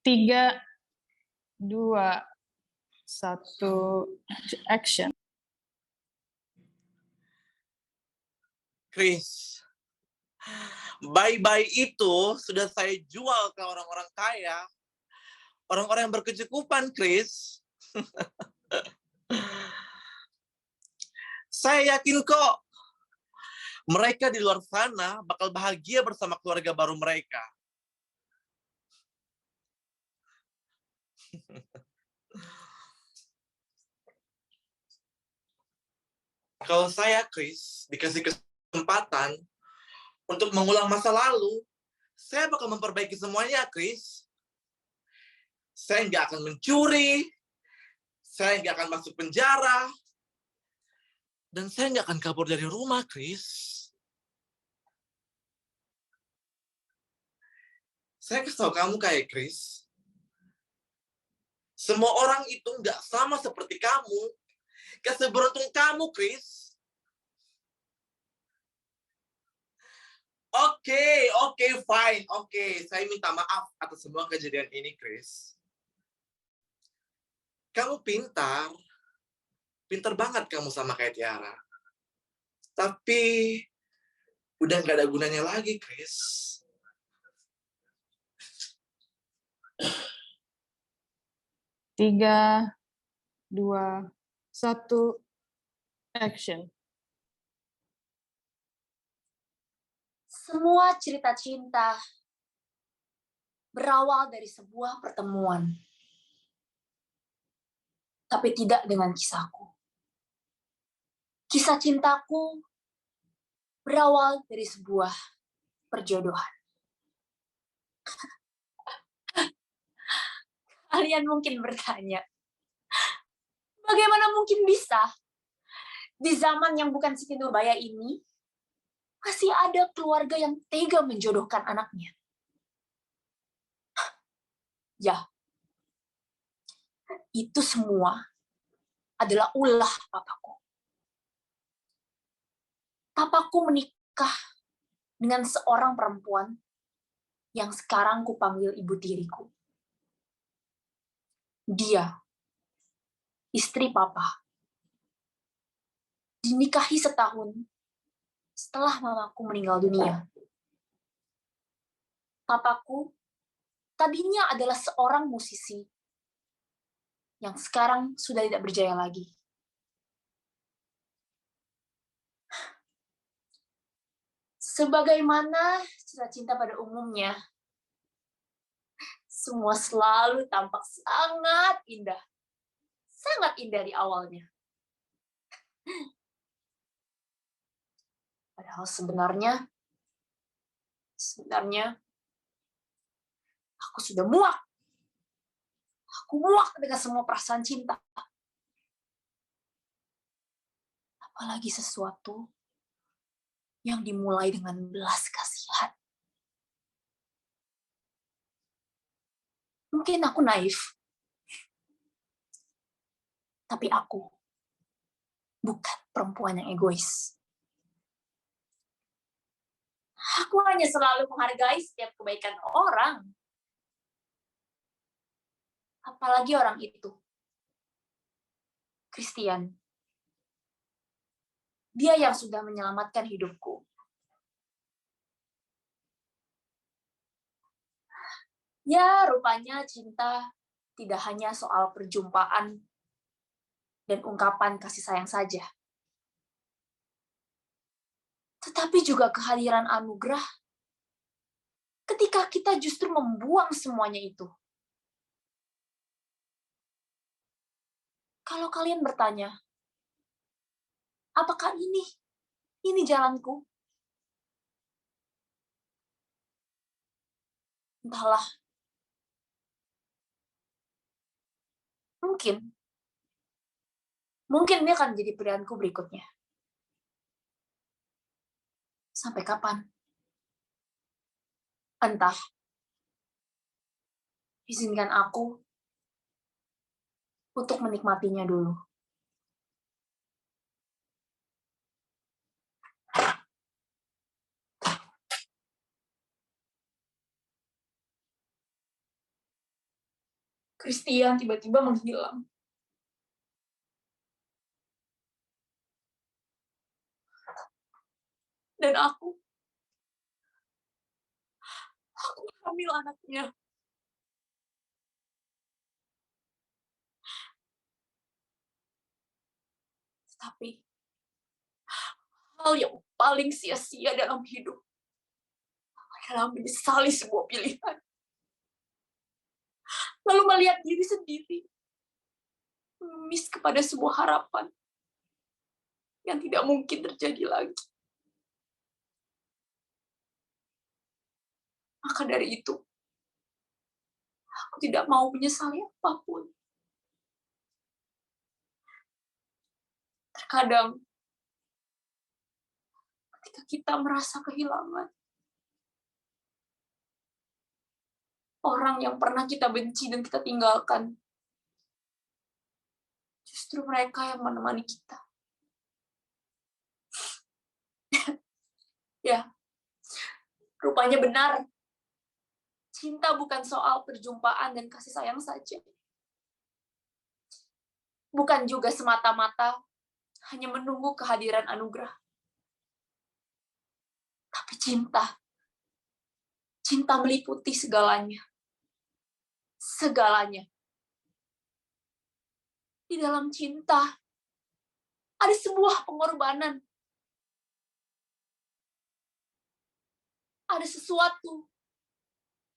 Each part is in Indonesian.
3, 2, 1, action. Chris, bye-bye itu sudah saya jual ke orang-orang kaya, orang-orang yang berkecukupan, Chris. Saya yakin kok, mereka di luar sana bakal bahagia bersama keluarga baru mereka. Kalau saya, Chris, dikasih kesempatan untuk mengulang masa lalu, saya bakal memperbaiki semuanya, Chris. Saya nggak akan mencuri, saya nggak akan masuk penjara, dan saya nggak akan kabur dari rumah, Chris. Saya kasih tahu kamu kayak Chris, semua orang itu nggak sama seperti kamu. Gak seberuntung kamu, Chris. Oke, fine. Oke, saya minta maaf atas semua kejadian ini, Chris. Kamu pintar. Pintar banget kamu sama kayak Tiara. Tapi, udah nggak ada gunanya lagi, Chris. Tiga, 2, 1, action. Semua cerita cinta berawal dari sebuah pertemuan, tapi tidak dengan kisahku. Kisah cintaku berawal dari sebuah perjodohan. Kalian mungkin bertanya, bagaimana mungkin bisa di zaman yang bukan Siti Nurbaya ini masih ada keluarga yang tega menjodohkan anaknya? Ya, itu semua adalah ulah papaku. Papaku menikah dengan seorang perempuan yang sekarang kupanggil ibu tiriku. Dia, istri papa, dinikahi setahun setelah mamaku meninggal dunia. Papaku tadinya adalah seorang musisi yang sekarang sudah tidak berjaya lagi. Sebagaimana cinta-cinta pada umumnya, semua selalu tampak sangat indah di awalnya. Padahal sebenarnya aku sudah muak. Aku muak dengan semua perasaan cinta. Apalagi sesuatu yang dimulai dengan belas kasihan. Mungkin aku naif, tapi aku bukan perempuan yang egois. Aku hanya selalu menghargai setiap kebaikan orang. Apalagi orang itu, Christian. Dia yang sudah menyelamatkan hidupku. Ya, rupanya cinta tidak hanya soal perjumpaan dan ungkapan kasih sayang saja. Tetapi juga kehadiran anugerah ketika kita justru membuang semuanya itu. Kalau kalian bertanya, apakah ini jalanku? Entahlah. Mungkin ini akan jadi pilihanku berikutnya. Sampai kapan? Entah. Izinkan aku untuk menikmatinya dulu. Christian tiba-tiba menghilang. Dan aku hamil anaknya. Tapi hal yang paling sia-sia dalam hidup adalah menyesali sebuah pilihan. Lalu melihat diri sendiri miss kepada sebuah harapan yang tidak mungkin terjadi lagi. Maka dari itu, aku tidak mau menyesali apapun. Terkadang, ketika kita merasa kehilangan, orang yang pernah kita benci dan kita tinggalkan, justru mereka yang menemani kita. Ya, rupanya benar. Cinta bukan soal perjumpaan dan kasih sayang saja. Bukan juga semata-mata hanya menunggu kehadiran anugerah. Tapi cinta meliputi segalanya. Segalanya. Di dalam cinta, ada sebuah pengorbanan. Ada sesuatu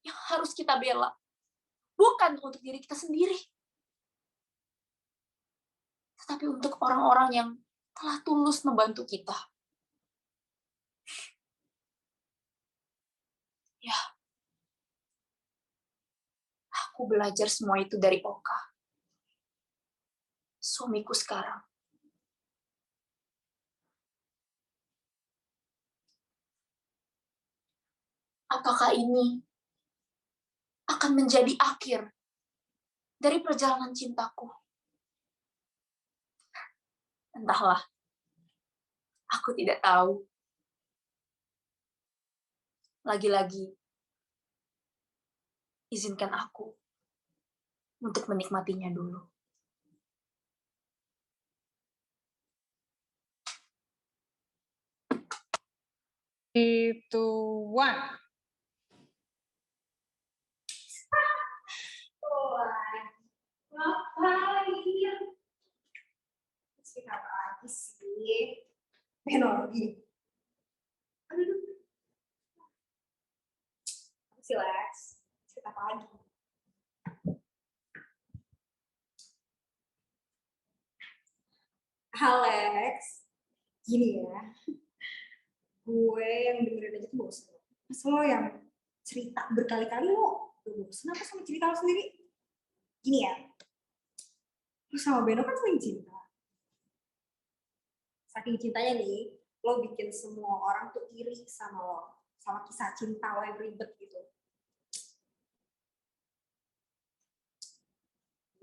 yang harus kita bela. Bukan untuk diri kita sendiri. Tetapi untuk orang-orang yang telah tulus membantu kita. Ya, aku belajar semua itu dari Oka. Suamiku sekarang. Apakah ini akan menjadi akhir dari perjalanan cintaku? Entahlah, aku tidak tahu. Lagi-lagi, izinkan aku untuk menikmatinya dulu. Itu one. Ngapain? Cerita apa lagi sih? Teknologi. Aduh. Apa sih, Lex? Cerita apa lagi? Alex, gini ya. Gue yang dengerin aja tuh bosan. Masa lo yang cerita berkali-kali lo bosan apa sama cerita lo sendiri? Gini ya, lo sama Beno kan saling cinta. Saking cintanya nih, lo bikin semua orang tuh iri sama lo. Sama kisah cinta lo yang ribet gitu.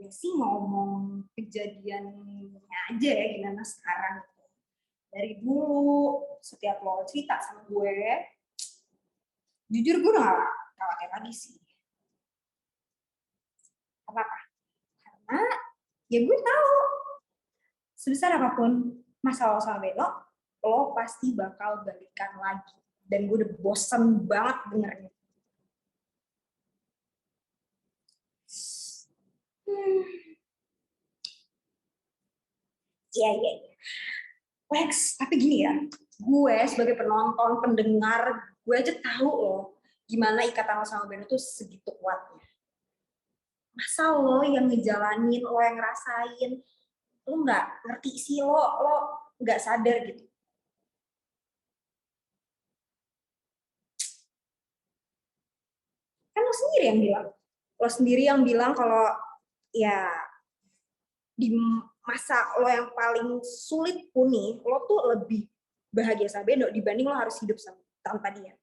Ya sih ngomong kejadiannya aja ya gimana sekarang. Dari dulu, setiap lo cerita sama gue, jujur gue udah gak khawatir lagi sih. Kenapa? Karena ya gue tahu sebesar apapun masalah lo sama Beno, lo pasti bakal balikan lagi. Dan gue udah bosen banget dengernya. Iya. Lex, tapi gini ya, gue sebagai penonton, pendengar, gue aja tahu loh gimana ikatan lo sama Beno tuh segitu kuatnya. Masa lo yang ngejalanin, lo yang ngerasain, lo nggak ngerti sih, lo nggak sadar gitu. Kan lo sendiri yang bilang kalau ya di masa lo yang paling sulit pun nih, lo tuh lebih bahagia sama Beno dibanding lo harus hidup tanpa dia.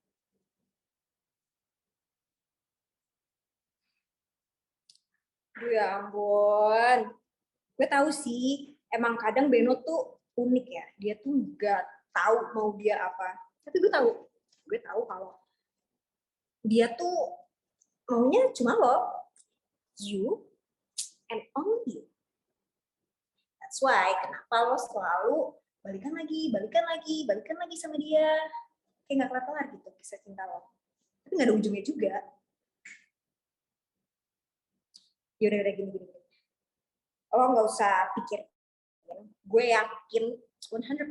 Aduh ya ampun. Gue tahu sih, emang kadang Beno tuh unik ya. Dia tuh nggak tahu mau dia apa. Tapi gue tahu kalau dia tuh maunya cuma lo, you, and only you. That's why kenapa lo selalu balikan lagi sama dia. Kayak nggak kelar gitu kisah cinta lo. Tapi nggak ada ujungnya juga. Yaudah gini. Lo nggak usah pikir. Gue yakin 100%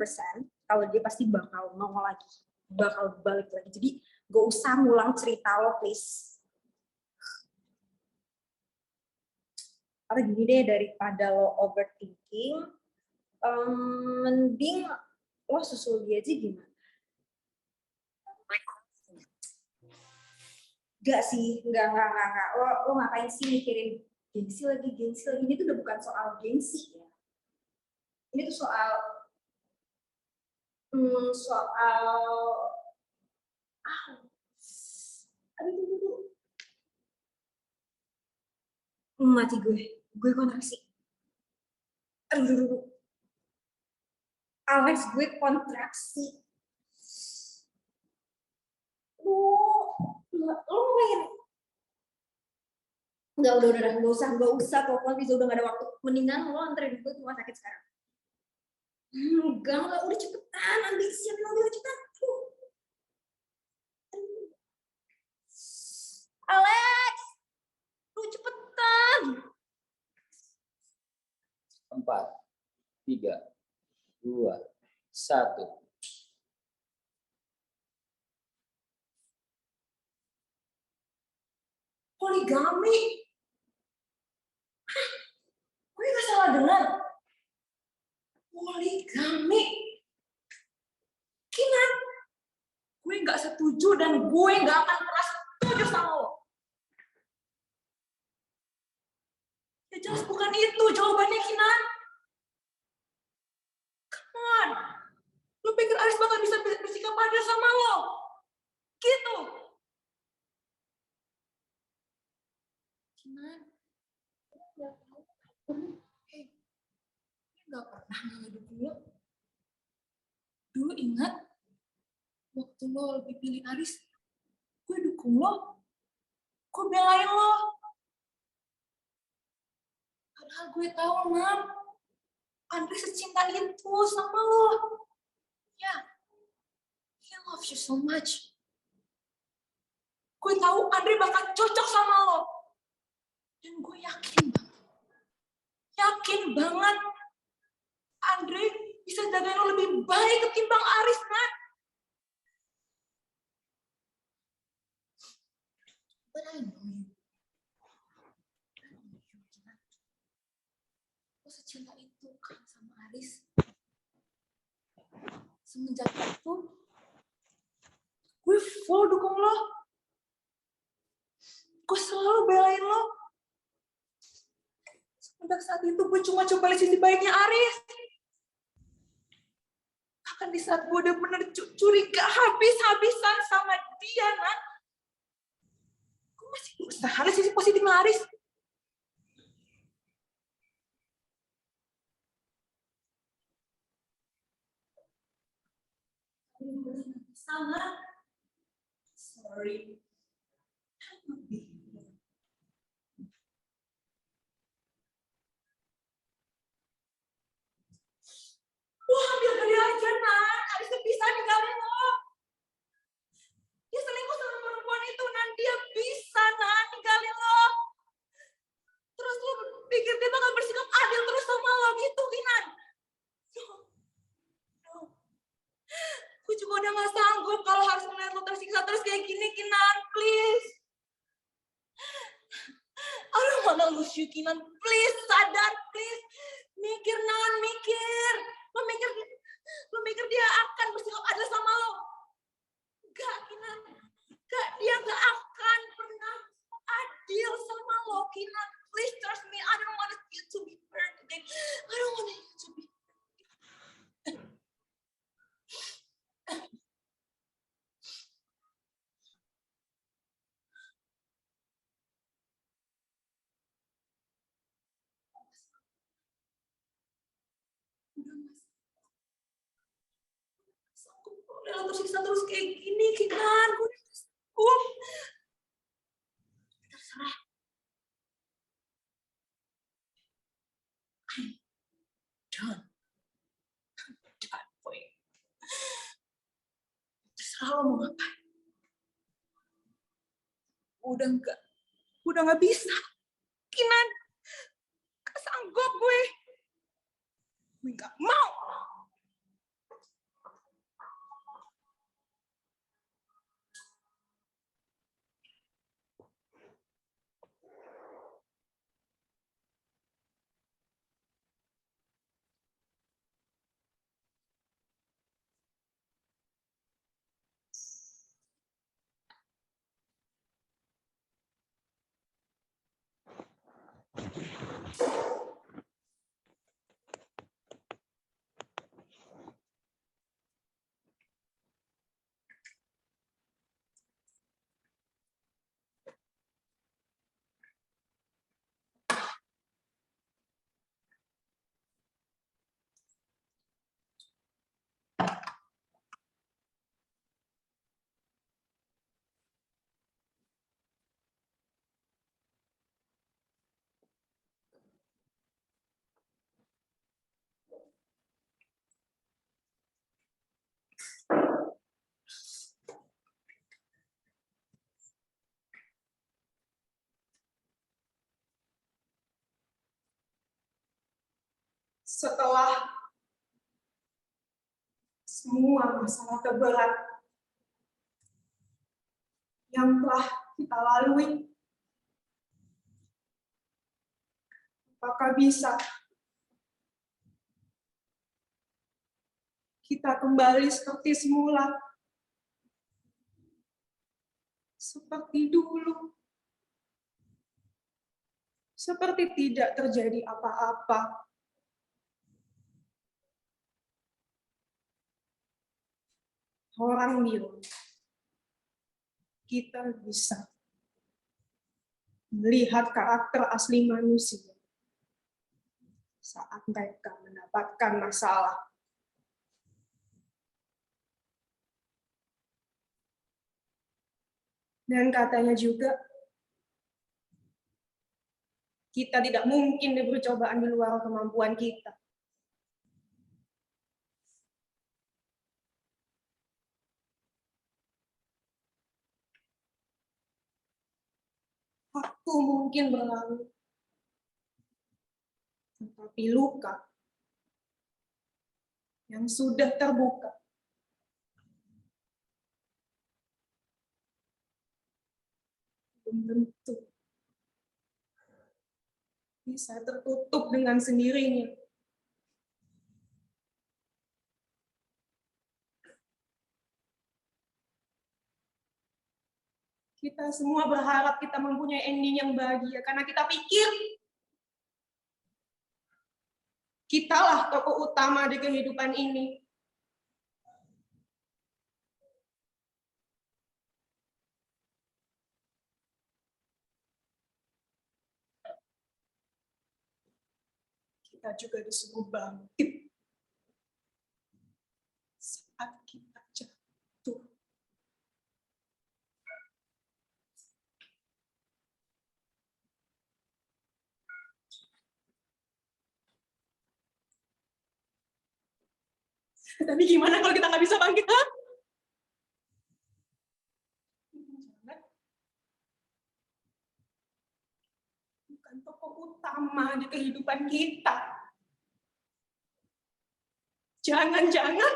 kalau dia pasti bakal nongol lagi. Bakal balik lagi. Jadi gak usah ngulang cerita lo, please. Atau gini deh, daripada lo overthinking, mending lo susul dia aja gimana? Enggak sih, enggak. Lo ngapain sih mikirin gengsi lagi? Ini tuh udah bukan soal gengsi ya. Ini tuh soal aduh. Mati gue kontraksi. Aduh. Alex, gue kontraksi. Lo main. Udah, nggak usah, pokoknya bisa udah gak ada waktu. Mendingan lo anterin gue ke rumah sakit sekarang. Enggak, udah cepetan, ambil siapin mobil cepetan. Alex, lu cepetan. 4, 3, 2, 1. Poligami. Hah? Gue gak salah dengar. Poligami. Kinan, gue gak setuju dan gue gak akan pernah setuju sama lo. Ya jelas bukan itu jawabannya, Kinan. Come on. Lo pikir Aris bakal bisa bersikap adil sama lo? Gitu. Kinan, gak tahu. Gak pernah ngedukung lo. Dulu ingat, waktu lo lebih pilih Aris, gue dukung lo. Gue belain lo. Padahal gue tahu, Nam, Andre secinta itu sama lo. Ya, he loves you so much. Gue tahu Andre bakal cocok sama lo. Dan gue yakin banget Andre bisa jagain lo lebih baik ketimbang Aris, Nak. But I know you. Lo secinta itu kan sama Aris. Semenjak itu, gue full dukung lo. Gue selalu belain lo. Semenjak saat itu, gue cuma coba lihat sisi baiknya Aris. Bahkan di saat gue udah bener curiga habis-habisan sama dia, Nak. Gue masih berusaha lihat sisi positifnya Aris. Sama. Sorry. Lo ambil dari aja, Nan. Aris tuh bisa ninggalin lo. Dia selingkuh sama perempuan itu, Nan. Dia bisa, Nan, ninggalin lo. Terus lo pikir dia bakal bersikap adil terus sama lo gitu, Kinan? No. Gue juga udah gak sanggup kalau harus melihat lo tersiksa terus kayak gini, Kinan. Please. I don't wanna lose you, Kinan. Please, sadar, please. Mikir, Nan, mikir. Lo mikir dia akan bersikap adil sama lo? Enggak, Kinan. Enggak, dia gak akan pernah adil sama lo, Kinan. Please trust me. I don't want you to be hurt again. I don't want you to be udah tersiksa terus kayak gini, Kinan. Gue udah sanggup. Terserah. lo mau ngapain? Udah nggak bisa. Kinan, gak sanggup gue. Gue nggak mau. Setelah semua masalah terberat yang telah kita lalui, apakah bisa kita kembali seperti semula? Seperti dulu. Seperti tidak terjadi apa-apa. Orang bilang, kita bisa melihat karakter asli manusia saat mereka mendapatkan masalah. Dan katanya juga, kita tidak mungkin diberi cobaan di luar kemampuan kita. Waktu mungkin berlalu, tetapi luka yang sudah terbuka belum tentu bisa tertutup dengan sendirinya. Kita semua berharap kita mempunyai ending yang bahagia karena kita pikir kitalah tokoh utama di kehidupan ini. Kita juga disuruh bangkit saat kita jatuh. Tapi gimana kalau kita nggak bisa bangkit? Ha? Bukan tokoh utama di kehidupan kita. Jangan-jangan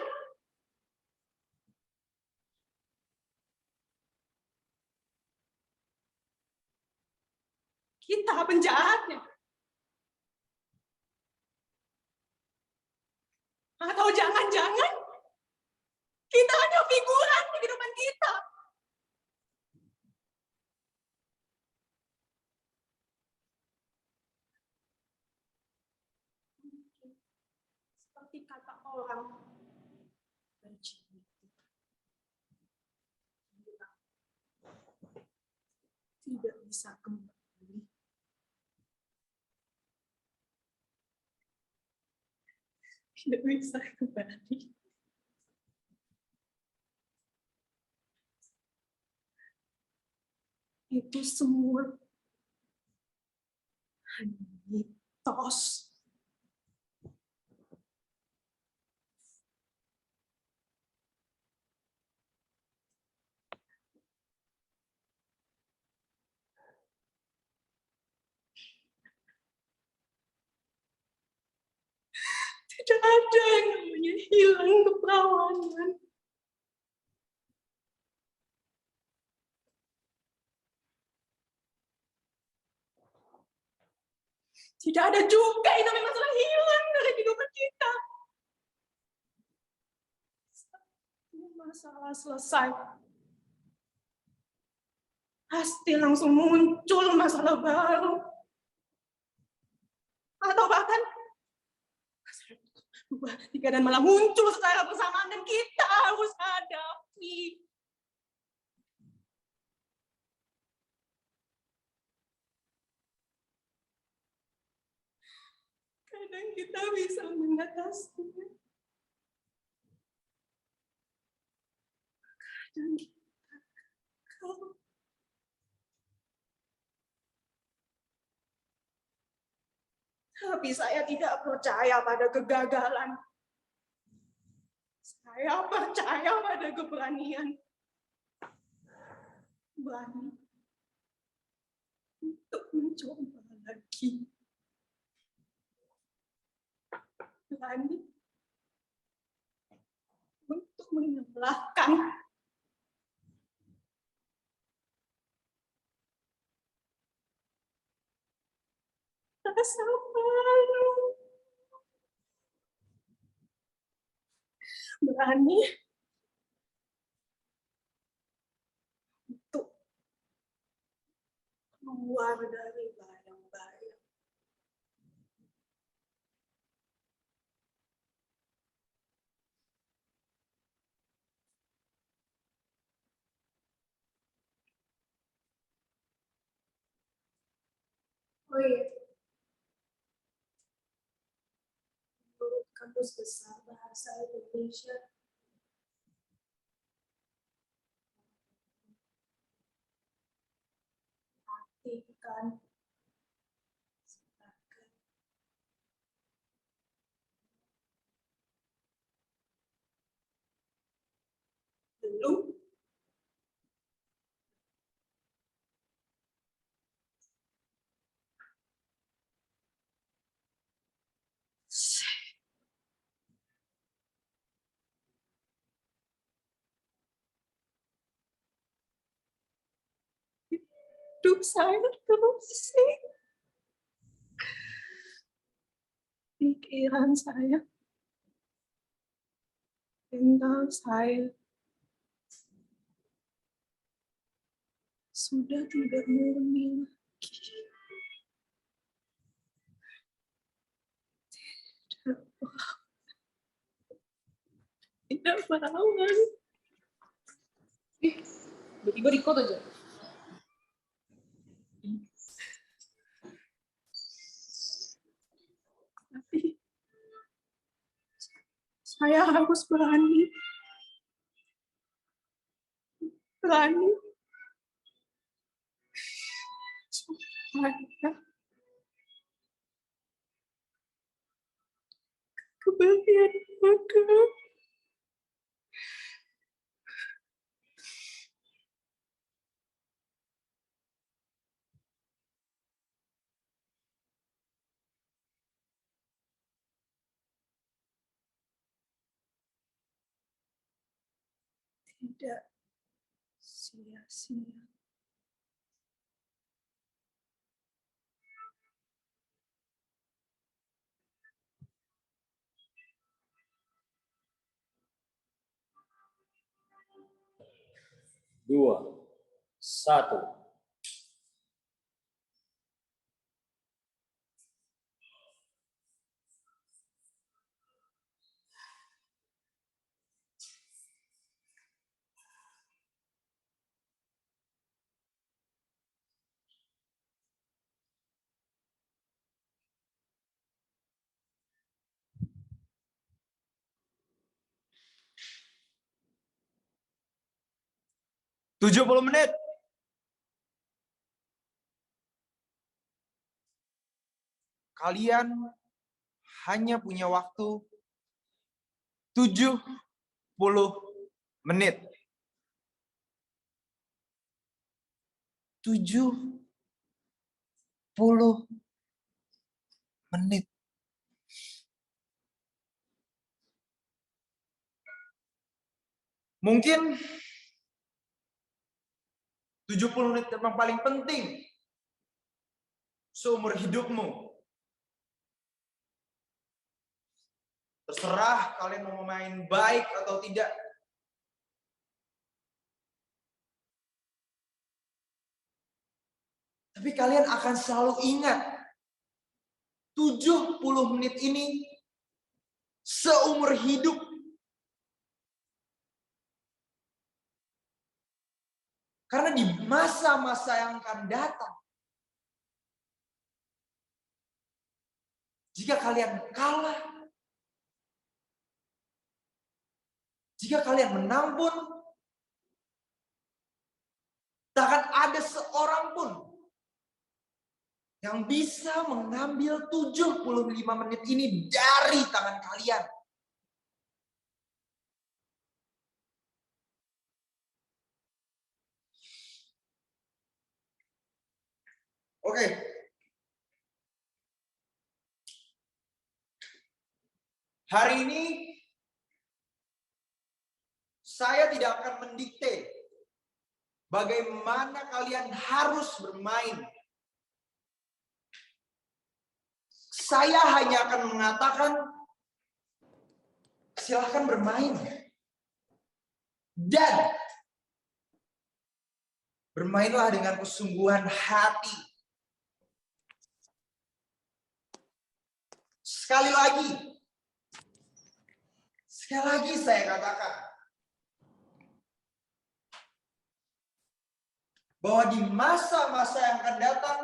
kita penjahatnya. Atau jangan-jangan kita hanya figuran di kehidupan kita. Seperti kata orang, tidak bisa kembali. Tidak bisa kembali. Itu semua hanya mitos. Tidak ada yang namanya hilang keperawanan. Tidak ada juga yang namanya masalah hilang dari kehidupan kita. Satu masalah selesai, pasti langsung muncul masalah baru. Atau bahkan masalah dua, tiga, dan malah muncul secara bersamaan dan kita harus hadapi. Kadang kita bisa mengatasinya. Kadang kita gagal. Tapi saya tidak percaya pada kegagalan. Saya percaya pada keberanian. Berani untuk mencoba lagi. Berani untuk mengalahkan rasa malu. Berani untuk keluar dari bayang-bayang. Oh iya, menurut Kamus Besar Bahasa Indonesia, artikan sebagai belum hidup saya terusik. Pikiran saya, mental saya sudah tidak murni lagi. Tidak berawan. Tiba-tiba di kota aja. Tapi saya harus berani. Berani. Supaya kebahagiaan maka tidak sia-sia. Dua, satu. Tujuh 70 menit. Kalian hanya punya waktu 70 menit. 70 menit. Mungkin 70 menit yang paling penting seumur hidupmu. Terserah kalian mau main baik atau tidak. Tapi kalian akan selalu ingat 70 menit ini seumur hidup. Karena di masa-masa yang akan datang, jika kalian kalah, jika kalian menang pun, tak akan ada seorang pun yang bisa mengambil 75 menit ini dari tangan kalian. Oke. Hari ini saya tidak akan mendikte bagaimana kalian harus bermain. Saya hanya akan mengatakan, silahkan bermain. Dan bermainlah dengan kesungguhan hati. Sekali lagi saya katakan, bahwa di masa-masa yang akan datang,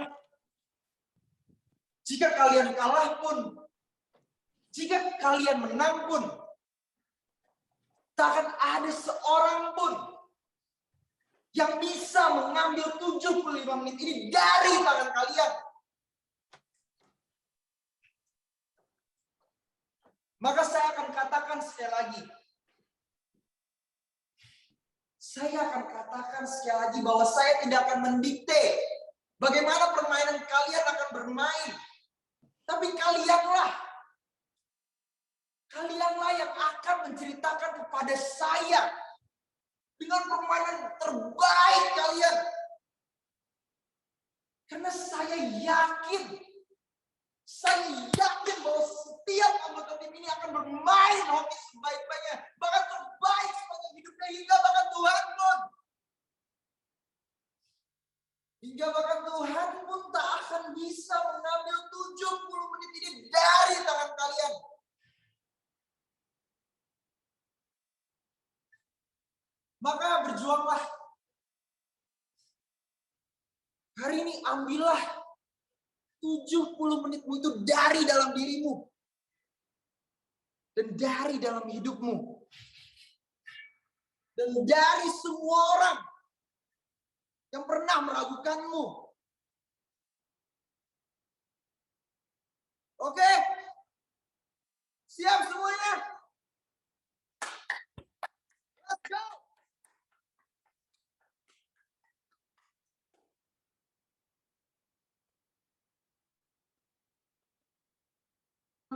jika kalian kalah pun, jika kalian menang pun, tak akan ada seorang pun yang bisa mengambil 75 menit ini dari tangan kalian. Maka saya akan katakan sekali lagi. Saya akan katakan sekali lagi bahwa saya tidak akan mendikte bagaimana permainan kalian akan bermain. Tapi kalianlah yang akan menceritakan kepada saya dengan permainan terbaik kalian. Karena saya yakin bahwa setiap anggota tim ini akan bermain hoki sebaik-baiknya, bahkan terbaik sepanjang hidupnya, hingga bahkan Tuhan pun tak akan bisa mengambil 70 menit ini dari tangan kalian. Maka berjuanglah. Hari ini ambillah 70 menitmu itu dari dalam dirimu. Dan dari dalam hidupmu. Dan dari semua orang yang pernah meragukanmu. Oke? Siap semuanya? Let's go!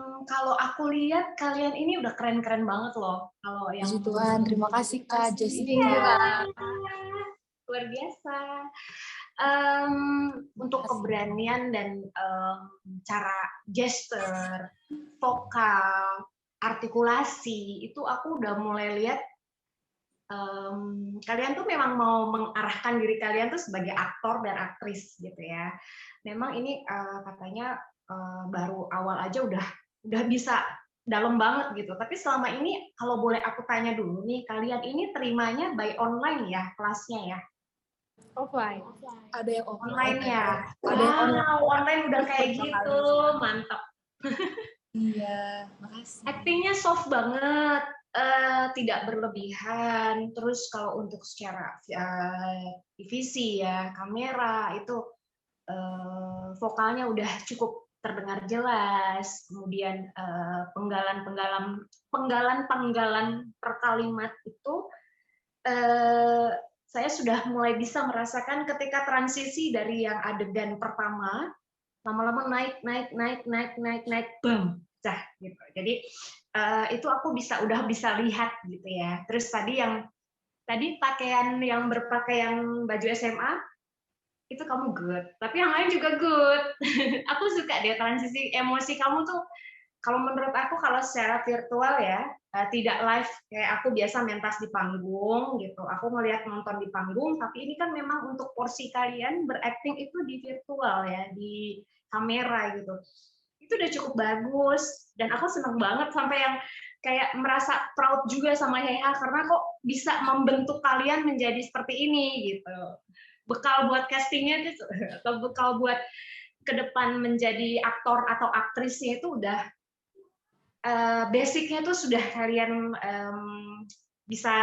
Kalau aku lihat kalian ini udah keren-keren banget loh. Kalau yang Puji Tuhan, terima kasih Kak Jessica. Iya. Luar biasa. Untuk keberanian dan cara gesture, vokal, artikulasi, itu aku udah mulai lihat kalian tuh memang mau mengarahkan diri kalian tuh sebagai aktor dan aktris gitu ya. Memang ini katanya baru awal aja udah bisa dalam banget gitu. Tapi selama ini kalau boleh aku tanya dulu nih, kalian ini terimanya by online ya kelasnya ya? Offline. Ada yang Online ya? Ada yang online udah kayak gitu, mantap. Iya, makasih. Actingnya soft banget, tidak berlebihan. Terus kalau untuk secara divisi ya, kamera itu vokalnya udah cukup terdengar jelas. Kemudian penggalan per kalimat itu saya sudah mulai bisa merasakan ketika transisi dari yang adegan pertama lama-lama naik, bam, gitu. Jadi itu aku udah bisa lihat gitu ya. Terus tadi yang tadi pakaian yang berpakaian baju SMA itu kamu good, tapi yang lain juga good. Aku suka deh transisi emosi kamu tuh. Kalau menurut aku kalau secara virtual ya, tidak live kayak aku biasa mentas di panggung gitu. Aku ngelihat nonton di panggung, tapi ini kan memang untuk porsi kalian berakting itu di virtual ya, di kamera gitu. Itu udah cukup bagus dan aku seneng banget sampai yang kayak merasa proud juga sama Heha karena kok bisa membentuk kalian menjadi seperti ini gitu. Bekal buat castingnya itu atau bekal buat ke depan menjadi aktor atau aktrisnya itu udah basicnya tuh sudah kalian bisa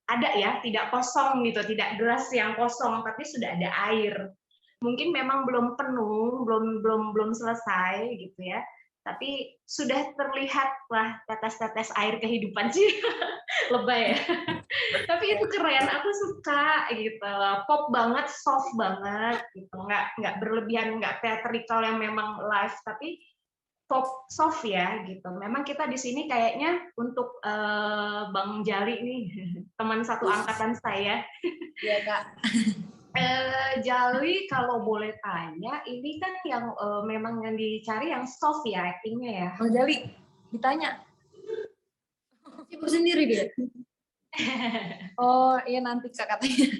ada ya, tidak kosong gitu, tidak gelas yang kosong tapi sudah ada air. Mungkin memang belum penuh, belum selesai gitu ya. Tapi sudah terlihat lah tetes-tetes air kehidupan sih. Lebay ya. Tapi itu keren, aku suka gitu. Pop banget, soft banget gitu. Nggak berlebihan, nggak theatrical yang memang live, tapi pop soft ya gitu. Memang kita di sini kayaknya untuk Bang Jali nih, teman satu angkatan saya. Iya, Kak. Jali kalau boleh tanya, ini kan yang memang yang dicari yang soft ya actingnya ya. Bang Jali, ditanya. Sibuk sendiri dia. Oh, iya nanti Kak katanya.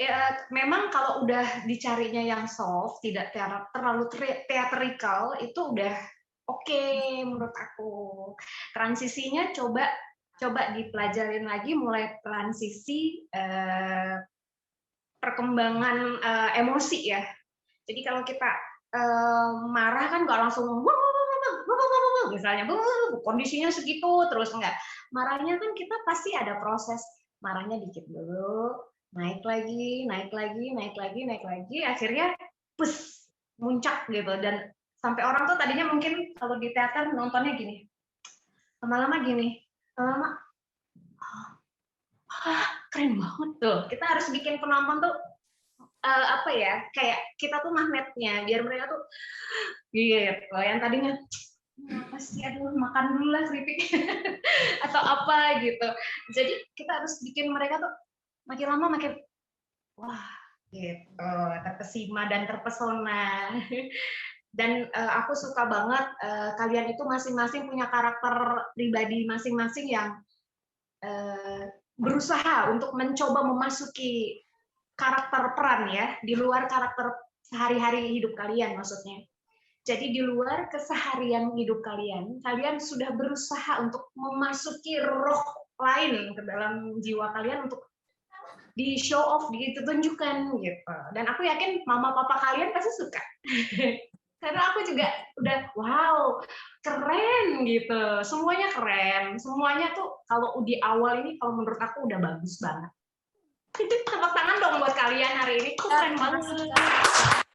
Ya, memang kalau udah dicarinya yang soft, tidak terlalu theatrical, itu udah oke menurut aku. Transisinya coba dipelajarin lagi mulai transisi perkembangan emosi ya. Jadi kalau kita marah kan nggak langsung misalnya kondisinya segitu terus enggak. Marahnya kan kita pasti ada proses, marahnya dikit dulu, naik lagi, akhirnya pus muncak gitu dan sampai orang tuh tadinya mungkin kalau di teater nontonnya gini, lama-lama keren banget tuh. Kita harus bikin penonton tuh apa ya, kayak kita tuh magnetnya biar mereka tuh gitu. Yang tadinya apa sih, aduh makan dulu lah keripik atau apa gitu. Jadi kita harus bikin mereka tuh makin lama makin wah gitu, terkesima dan terpesona. Dan aku suka banget kalian itu masing-masing punya karakter pribadi masing-masing yang berusaha untuk mencoba memasuki karakter peran ya, di luar karakter sehari-hari hidup kalian maksudnya. Jadi di luar keseharian hidup kalian, kalian sudah berusaha untuk memasuki roh lain ke dalam jiwa kalian untuk di show off, ditunjukkan gitu. Dan aku yakin mama papa kalian pasti suka. Karena aku juga udah wow, keren gitu. Semuanya keren. Semuanya tuh kalau di awal ini kalau menurut aku udah bagus banget. Tepuk tangan dong buat kalian hari ini. Keren banget.